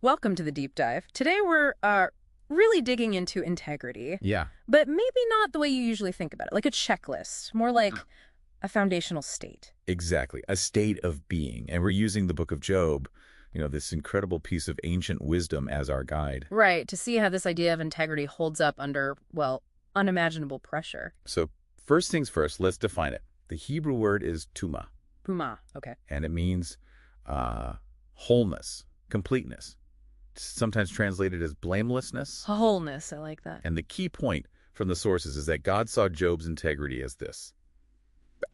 Welcome to the deep dive. Today we're really digging into integrity, Yeah, but maybe not the way you usually think about it, like a checklist, more like a foundational state. exactly. A state of being. And we're using the book of Job, this incredible piece of ancient wisdom as our guide. Right, to see how this idea of integrity holds up under, well, unimaginable pressure. So first things first, let's define it. The Hebrew word is tuma, Puma, okay. and it means wholeness, completeness. It's sometimes translated as blamelessness. Wholeness, I like that. And the key point from the sources is that God saw Job's integrity as this: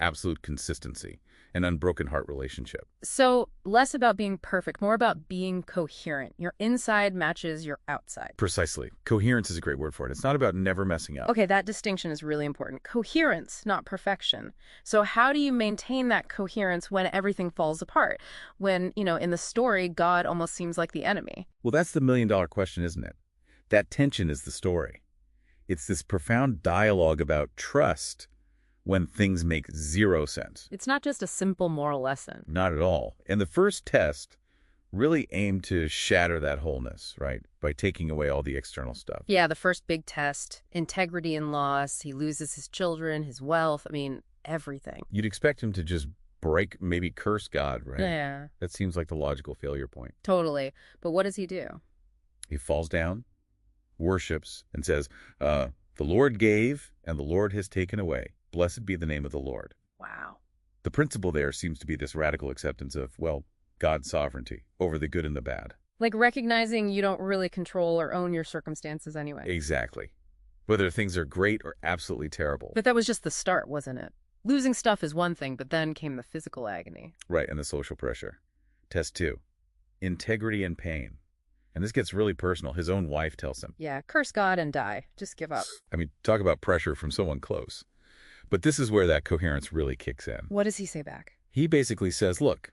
absolute consistency, an unbroken heart relationship. So, less about being perfect, more about being coherent. Your inside matches your outside. Precisely. Coherence is a great word for it. It's not about never messing up. Okay, that distinction is really important. Coherence, not perfection. So how do you maintain that coherence when everything falls apart? When, in the story, God almost seems like the enemy. Well, that's the million-dollar question, isn't it? That tension is the story. It's this profound dialogue about trust when things make zero sense. It's not just a simple moral lesson. Not at all. And the first test really aimed to shatter that wholeness, right? By taking away all the external stuff. Yeah, the first big test, integrity and loss. He loses his children, his wealth. I mean, everything. You'd expect him to just break, maybe curse God, right? Yeah, That seems like the logical failure point. totally. But what does he do? He falls down, worships, and says, the Lord gave and the Lord has taken away. Blessed be the name of the Lord. Wow. The principle there seems to be this radical acceptance of, well, God's sovereignty over the good and the bad. Like recognizing you don't really control or own your circumstances anyway. Exactly. Whether things are great or absolutely terrible. But that was just the start, wasn't it? Losing stuff is one thing, but then came the physical agony. Right, and the social pressure. Test 2. Integrity and pain. And this gets really personal. His own wife tells him. Yeah, curse God and die. Just give up. I mean, talk about pressure from someone close. But this is where that coherence really kicks in. What does he say back? He basically says, look,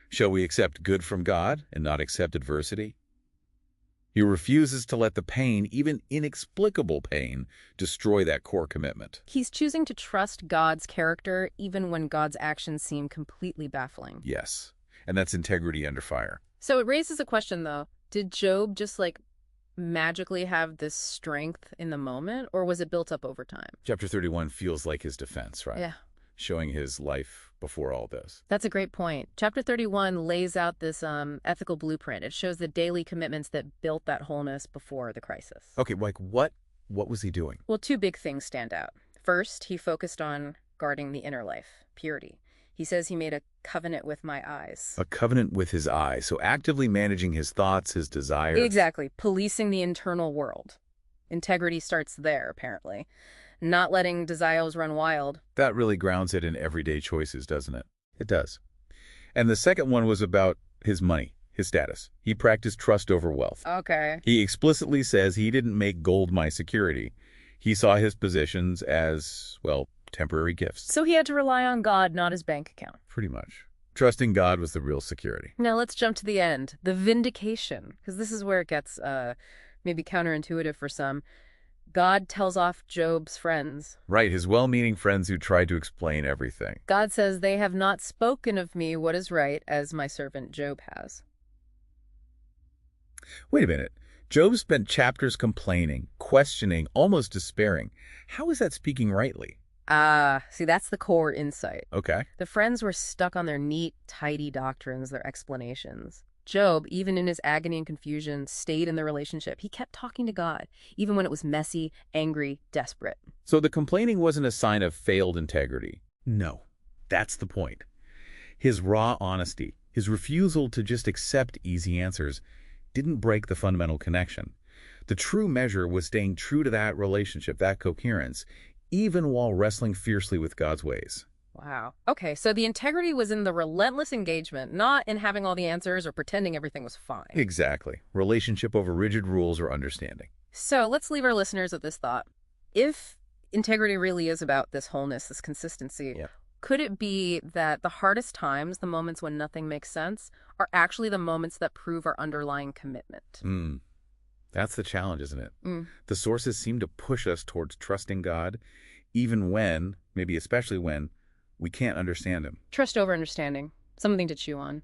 shall we accept good from God and not accept adversity? He refuses to let the pain, even inexplicable pain, destroy that core commitment. He's choosing to trust God's character even when God's actions seem completely baffling. Yes, and that's integrity under fire. So it raises a question, though. Did Job just, magically have this strength in the moment, or was it built up over time? Chapter 31 feels like his defense, right? Yeah. Showing his life before all this. That's a great point. Chapter 31 lays out this ethical blueprint. It shows the daily commitments that built that wholeness before the crisis. Okay, like what was he doing? Well, two big things stand out. First, he focused on guarding the inner life, purity. He says he made a covenant with my eyes. A covenant with his eyes, so actively managing his thoughts, his desires. Exactly. Policing the internal world. Integrity starts there, apparently. Not letting desires run wild. That really grounds it in everyday choices, doesn't it? It does. And the second one was about his money, his status. He practiced trust over wealth. Okay. He explicitly says he didn't make gold my security. He saw his positions as, well, temporary gifts. So he had to rely on God, not his bank account. Pretty much. Trusting God was the real security. Now let's jump to the end. The vindication. Because this is where it gets maybe counterintuitive for some. God tells off Job's friends. Right, his well-meaning friends who tried to explain everything. God says, they have not spoken of me what is right, as my servant Job has. Wait a minute. Job spent chapters complaining, questioning, almost despairing. How is that speaking rightly? See, that's the core insight. Okay. The friends were stuck on their neat, tidy doctrines, their explanations. Job, even in his agony and confusion, stayed in the relationship. He kept talking to God, even when it was messy, angry, desperate. So the complaining wasn't a sign of failed integrity. No, that's the point. His raw honesty, his refusal to just accept easy answers, didn't break the fundamental connection. The true measure was staying true to that relationship, that coherence, even while wrestling fiercely with God's ways. Wow. Okay, so the integrity was in the relentless engagement, not in having all the answers or pretending everything was fine. Exactly. Relationship over rigid rules or understanding. So let's leave our listeners with this thought. If integrity really is about this wholeness, this consistency, Yeah. could it be that the hardest times, the moments when nothing makes sense, are actually the moments that prove our underlying commitment? That's the challenge, isn't it? Mm. The sources seem to push us towards trusting God, even when, maybe especially when, we can't understand him. Trust over understanding. Something to chew on.